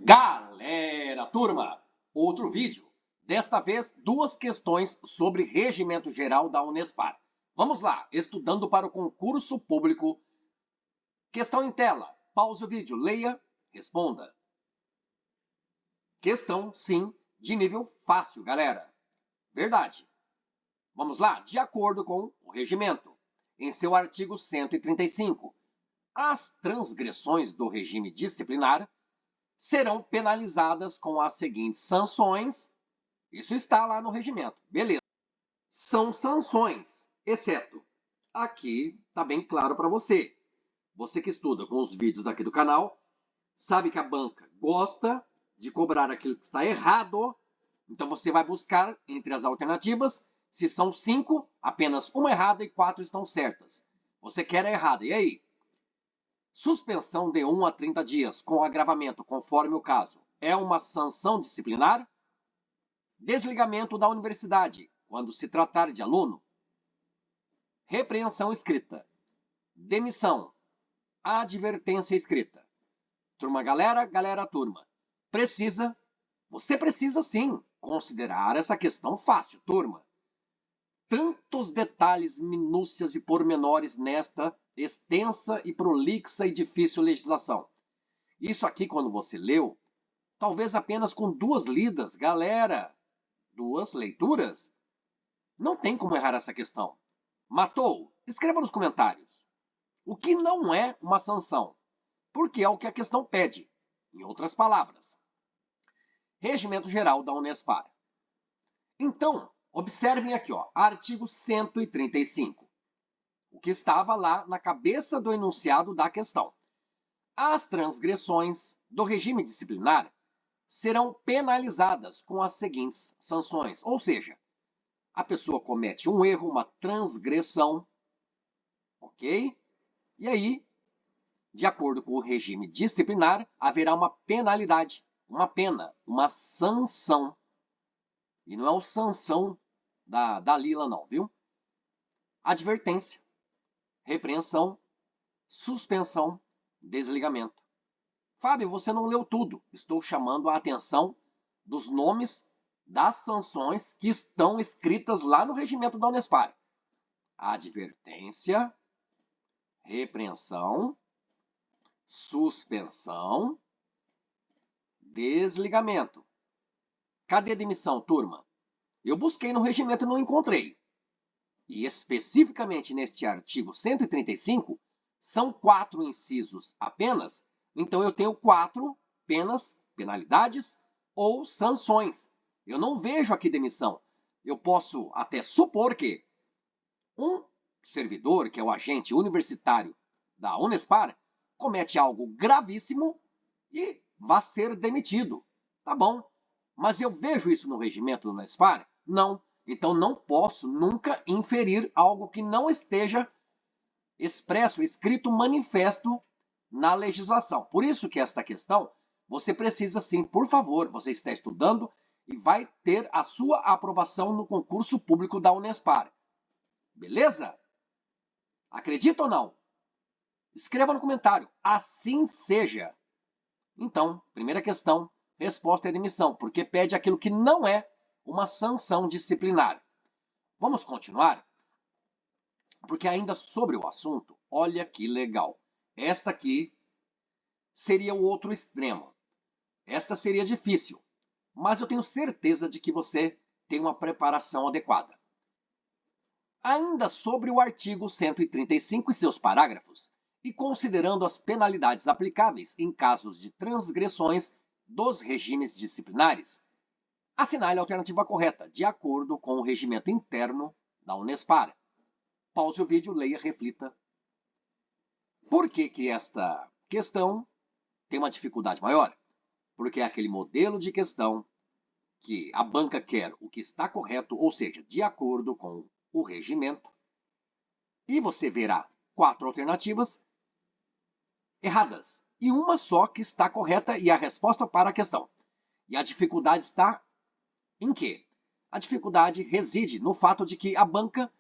Galera, turma, outro vídeo. Desta vez, duas questões sobre regimento geral da Unespar. Vamos lá, estudando para o concurso público. Questão em tela. Pause o vídeo, leia, responda. Questão, sim, de nível fácil, galera. Verdade. Vamos lá, de acordo com o regimento, em seu artigo 135, as transgressões do regime disciplinar serão penalizadas com as seguintes sanções. Isso está lá no regimento, beleza. São sanções, exceto, aqui está bem claro para você. Você que estuda com os vídeos aqui do canal, sabe que a banca gosta de cobrar aquilo que está errado. Então você vai buscar entre as alternativas, se são 5, apenas uma errada e 4 estão certas. Você quer a errada, e aí? Suspensão de 1 a 30 dias com agravamento, conforme o caso, é uma sanção disciplinar? Desligamento da universidade, quando se tratar de aluno? Repreensão escrita. Demissão. Advertência escrita. Turma, galera, turma. Você precisa sim considerar essa questão fácil, turma. Tantos detalhes, minúcias e pormenores nesta extensa e prolixa e difícil legislação. Isso aqui, quando você leu, talvez apenas com 2 lidas, galera, 2 leituras, não tem como errar essa questão. Matou? Escreva nos comentários. O que não é uma sanção? Porque é o que a questão pede. Em outras palavras, Regimento Geral da Unespar. Então, observem aqui, artigo 135. O que estava lá na cabeça do enunciado da questão. As transgressões do regime disciplinar serão penalizadas com as seguintes sanções. Ou seja, a pessoa comete um erro, uma transgressão, ok? E aí, de acordo com o regime disciplinar, haverá uma penalidade, uma pena, uma sanção. E não é o sanção da Lila não, viu? Advertência, repreensão, suspensão, desligamento. Fábio, você não leu tudo. Estou chamando a atenção dos nomes das sanções que estão escritas lá no regimento da Unespar. Advertência, repreensão, suspensão, desligamento. Cadê a demissão, turma? Eu busquei no regimento e não encontrei. E especificamente neste artigo 135, são 4 incisos apenas. Então eu tenho 4 penas, penalidades ou sanções. Eu não vejo aqui demissão. Eu posso até supor que um servidor, que é o agente universitário da Unespar, comete algo gravíssimo e vai ser demitido. Tá bom. Mas eu vejo isso no regimento da Unespar? Não. Então não posso nunca inferir algo que não esteja expresso, escrito, manifesto na legislação. Por isso que esta questão, você precisa sim, por favor, você está estudando e vai ter a sua aprovação no concurso público da Unespar. Beleza? Acredita ou não? Escreva no comentário. Assim seja. Então, primeira questão, resposta é demissão, porque pede aquilo que não é uma sanção disciplinar. Vamos continuar? Porque ainda sobre o assunto, olha que legal. Esta aqui seria o outro extremo. Esta seria difícil, mas eu tenho certeza de que você tem uma preparação adequada. Ainda sobre o artigo 135 e seus parágrafos, e considerando as penalidades aplicáveis em casos de transgressões dos regimes disciplinares, assinale a alternativa correta, de acordo com o regimento interno da Unespar. Pause o vídeo, leia, reflita. Por que esta questão tem uma dificuldade maior? Porque é aquele modelo de questão que a banca quer o que está correto, ou seja, de acordo com o regimento, e você verá 4 alternativas erradas, e uma só que está correta e a resposta para a questão. E a dificuldade está em quê? A dificuldade reside no fato de que a banca,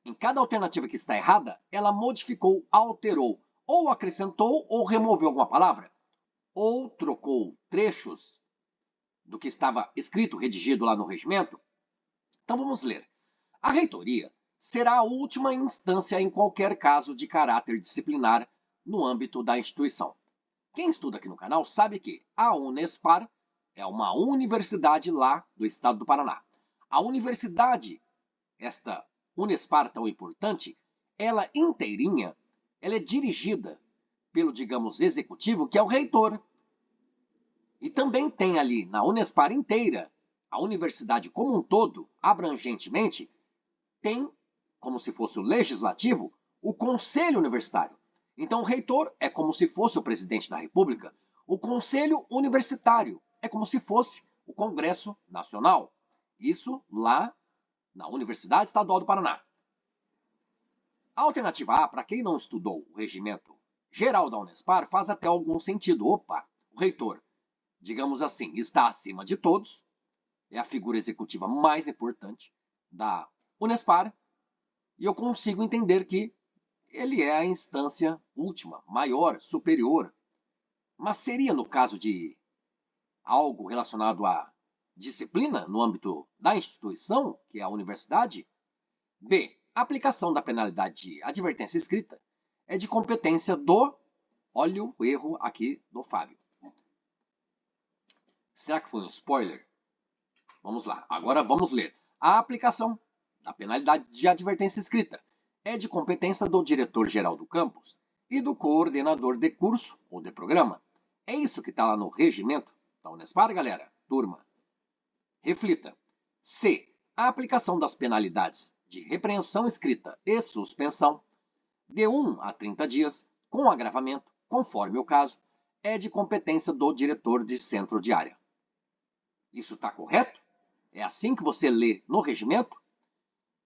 em cada alternativa que está errada, ela modificou, alterou, ou acrescentou ou removeu alguma palavra. ou trocou trechos do que estava escrito, redigido lá no regimento? Então vamos ler. A reitoria será a última instância em qualquer caso de caráter disciplinar no âmbito da instituição. Quem estuda aqui no canal sabe que a Unespar é uma universidade lá do estado do Paraná. A universidade, esta Unespar tão importante, ela inteirinha, ela é dirigida pelo, digamos, executivo, que é o reitor. E também tem ali na Unespar inteira, a universidade como um todo, abrangentemente, tem, como se fosse o legislativo, o conselho universitário. Então o reitor é como se fosse o presidente da República, o conselho universitário é como se fosse o Congresso Nacional. Isso lá na Universidade Estadual do Paraná. A alternativa A, para quem não estudou o regimento geral da Unespar, faz até algum sentido. Opa, o reitor, digamos assim, está acima de todos, é a figura executiva mais importante da Unespar, e eu consigo entender que ele é a instância última, maior, superior. Mas seria no caso de algo relacionado à disciplina no âmbito da instituição, que é a universidade? B. A aplicação da penalidade de advertência escrita é de competência do... Olha o erro aqui do Fábio. Será que foi um spoiler? Vamos lá, agora vamos ler. A aplicação da penalidade de advertência escrita é de competência do diretor-geral do campus e do coordenador de curso ou de programa. É isso que está lá no regimento da Unespar, galera? Turma. Reflita. C. A aplicação das penalidades de repreensão escrita e suspensão de 1 a 30 dias, com agravamento, conforme o caso, é de competência do diretor de centro de área. Isso está correto? É assim que você lê no regimento?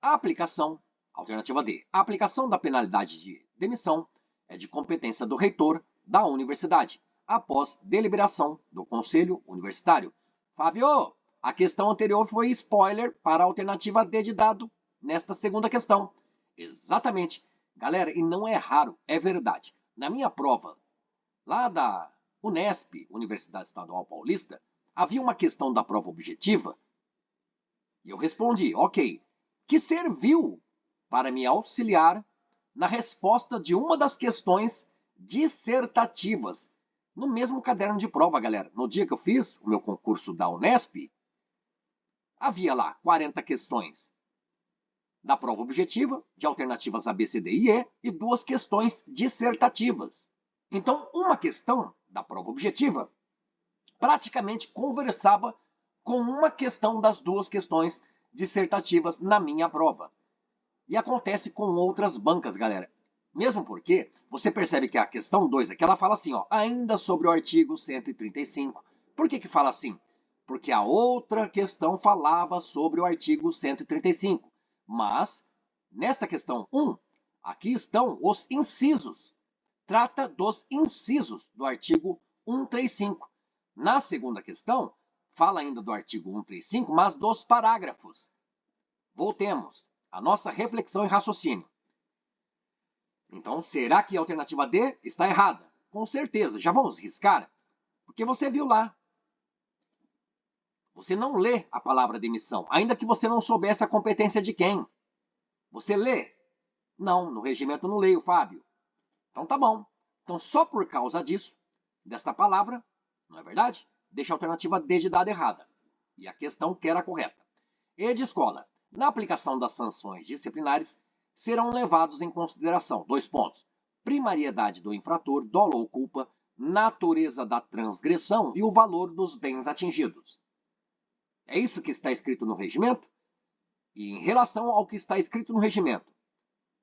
A aplicação, alternativa D, a aplicação da penalidade de demissão é de competência do reitor da universidade, após deliberação do conselho universitário. Fábio, a questão anterior foi spoiler para a alternativa D de dado nesta segunda questão. Exatamente. Galera, e não é raro, é verdade. Na minha prova, lá da Unesp, Universidade Estadual Paulista, havia uma questão da prova objetiva e eu respondi, ok, que serviu para me auxiliar na resposta de uma das questões dissertativas no mesmo caderno de prova, galera. No dia que eu fiz o meu concurso da Unesp, havia lá 40 questões da prova objetiva, de alternativas A, B, C, D e E, e 2 questões dissertativas. Então, uma questão da prova objetiva praticamente conversava com uma questão das 2 questões dissertativas na minha prova. E acontece com outras bancas, galera. Mesmo porque você percebe que a questão 2 aqui, ela fala assim, ó, ainda sobre o artigo 135. Por que fala assim? Porque a outra questão falava sobre o artigo 135. Mas, nesta questão 1, aqui estão os incisos. Trata dos incisos do artigo 135. Na segunda questão, fala ainda do artigo 135, mas dos parágrafos. Voltemos à nossa reflexão e raciocínio. Então, será que a alternativa D está errada? Com certeza. Já vamos riscar? Porque você viu lá. Você não lê a palavra demissão, ainda que você não soubesse a competência de quem. Você lê? Não, no regimento eu não leio, Fábio. Então tá bom. Então, só por causa disso, desta palavra, não é verdade? Deixa a alternativa D de dado errada. E a questão que era correta. E de escola. Na aplicação das sanções disciplinares, serão levados em consideração 2 pontos. Primariedade do infrator, dolo ou culpa, natureza da transgressão e o valor dos bens atingidos. É isso que está escrito no regimento? E em relação ao que está escrito no regimento,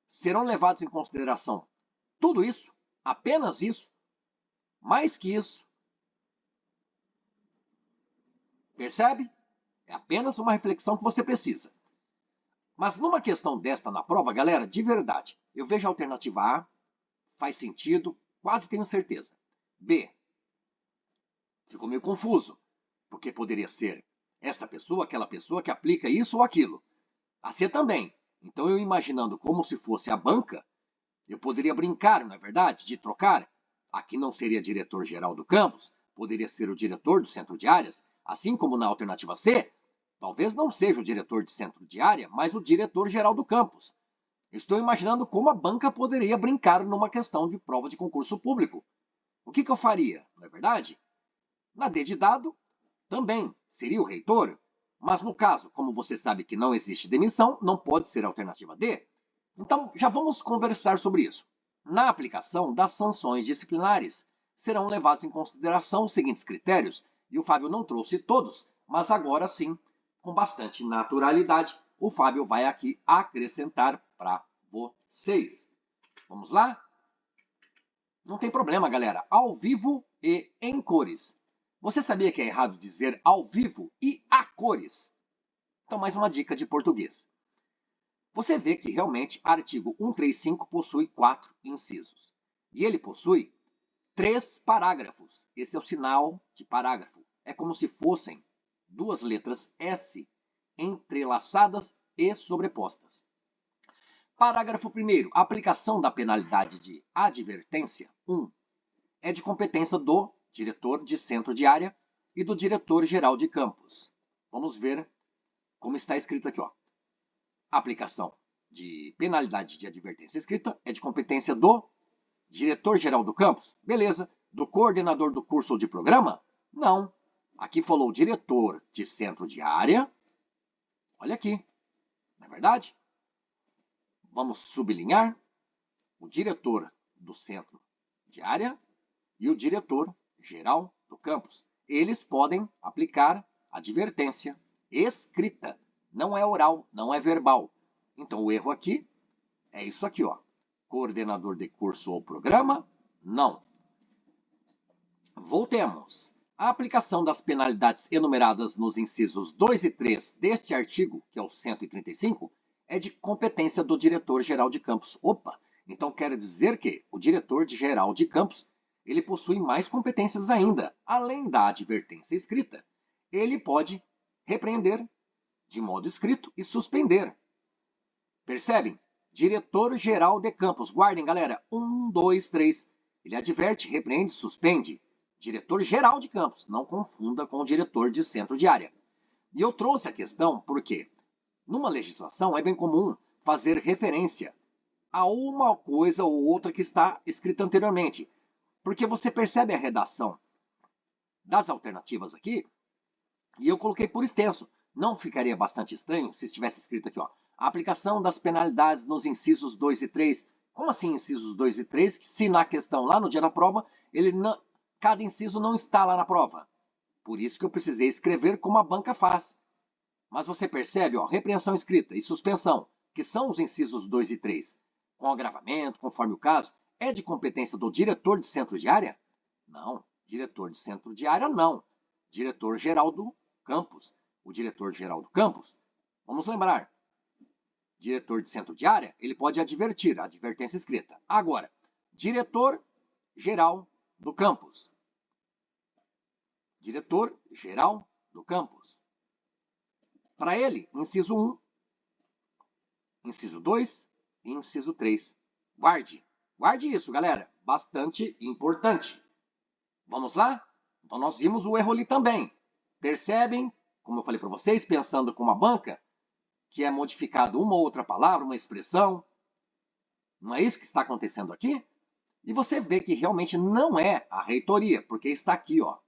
serão levados em consideração tudo isso, apenas isso, mais que isso. Percebe? É apenas uma reflexão que você precisa. Mas numa questão desta na prova, galera, de verdade, eu vejo a alternativa A, faz sentido, quase tenho certeza. B, ficou meio confuso, porque poderia ser esta pessoa, aquela pessoa que aplica isso ou aquilo. A C também. Então eu imaginando como se fosse a banca, eu poderia brincar, não é verdade? De trocar. Aqui não seria diretor-geral do campus, poderia ser o diretor do centro de áreas, assim como na alternativa C, talvez não seja o diretor de centro de área, mas o diretor-geral do campus. Estou imaginando como a banca poderia brincar numa questão de prova de concurso público. O que eu faria, não é verdade? Na D de dado, também seria o reitor, mas no caso, como você sabe que não existe demissão, não pode ser a alternativa D. Então, já vamos conversar sobre isso. Na aplicação das sanções disciplinares, serão levados em consideração os seguintes critérios, e o Fábio não trouxe todos, mas agora sim, com bastante naturalidade, o Fábio vai aqui acrescentar para vocês. Vamos lá? Não tem problema, galera. Ao vivo e em cores. Você sabia que é errado dizer ao vivo e a cores? Então, mais uma dica de português. Você vê que realmente artigo 135 possui 4 incisos. E ele possui 3 parágrafos. Esse é o sinal de parágrafo. É como se fossem 2 letras S entrelaçadas e sobrepostas. Parágrafo 1º. Aplicação da penalidade de advertência 1 é de competência do diretor de centro de área e do diretor-geral de campus. Vamos ver como está escrito aqui, ó. A aplicação de penalidade de advertência escrita é de competência do diretor-geral do campus. Beleza. Do coordenador do curso ou de programa? Não. Aqui falou diretor de centro de área. Olha aqui. Não é verdade? Vamos sublinhar o diretor do centro de área e o diretor-geral do campus. Eles podem aplicar advertência escrita. Não é oral, não é verbal. Então, o erro aqui é isso aqui, ó. Coordenador de curso ou programa? Não. Voltemos. A aplicação das penalidades enumeradas nos incisos 2 e 3 deste artigo, que é o 135, é de competência do diretor-geral de campus. Opa! Então, quer dizer que o diretor-geral de campus ele possui mais competências ainda. Além da advertência escrita, ele pode repreender de modo escrito e suspender. Percebem? Diretor-geral de campus. Guardem, galera. 1, 2, 3. Ele adverte, repreende, suspende. Diretor-geral de campus. Não confunda com o diretor de centro de área. E eu trouxe a questão porque, numa legislação, é bem comum fazer referência a uma coisa ou outra que está escrita anteriormente. Porque você percebe a redação das alternativas aqui, e eu coloquei por extenso. Não ficaria bastante estranho se estivesse escrito aqui, ó, a aplicação das penalidades nos incisos 2 e 3. Como assim incisos 2 e 3? Que se na questão lá no dia da prova, cada inciso não está lá na prova. Por isso que eu precisei escrever como a banca faz. Mas você percebe, ó, repreensão escrita e suspensão, que são os incisos 2 e 3, com agravamento, conforme o caso, é de competência do diretor de centro de área? Não. Diretor de centro de área, não. Diretor-geral do campus. O diretor-geral do campus, vamos lembrar, diretor de centro de área, ele pode advertir, a advertência escrita. Agora, diretor-geral do campus. Diretor-geral do campus. Para ele, inciso 1, inciso 2 e inciso 3. Guarde. Guarde isso, galera. Bastante importante. Vamos lá? Então, nós vimos o erro ali também. Percebem, como eu falei para vocês, pensando com uma banca, que é modificado uma ou outra palavra, uma expressão. Não é isso que está acontecendo aqui? E você vê que realmente não é a reitoria, porque está aqui, ó.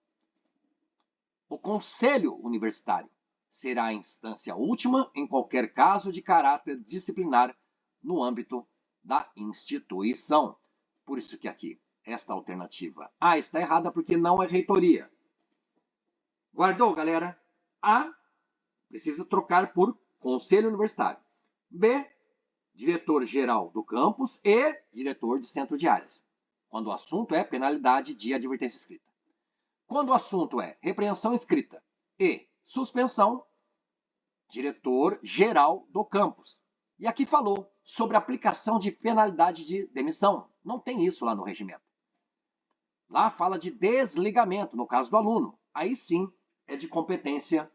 O conselho universitário será a instância última em qualquer caso de caráter disciplinar no âmbito da instituição. Por isso que aqui, esta alternativa A está errada porque não é reitoria. Guardou, galera? A precisa trocar por conselho universitário. B, diretor-geral do campus e diretor de centro de áreas, quando o assunto é penalidade de advertência escrita. Quando o assunto é repreensão escrita e suspensão, diretor-geral do campus. E aqui falou sobre aplicação de penalidade de demissão. Não tem isso lá no regimento. Lá fala de desligamento, no caso do aluno. Aí sim é de competência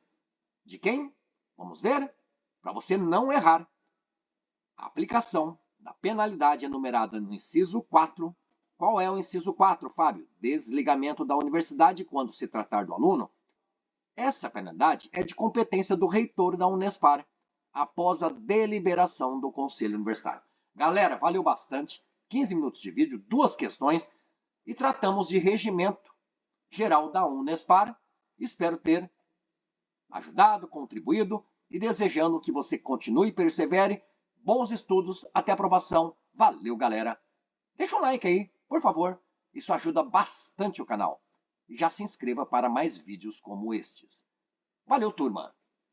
de quem? Vamos ver? Para você não errar. A aplicação da penalidade enumerada no inciso 4 Qual é o inciso 4, Fábio? Desligamento da universidade quando se tratar do aluno. Essa penalidade é de competência do reitor da Unespar, após a deliberação do Conselho Universitário. Galera, valeu bastante. 15 minutos de vídeo, 2 questões, e tratamos de regimento geral da Unespar. Espero ter ajudado, contribuído e desejando que você continue e persevere. Bons estudos, até a aprovação. Valeu, galera. Deixa um like aí, por favor. Isso ajuda bastante o canal. E já se inscreva para mais vídeos como estes. Valeu, turma!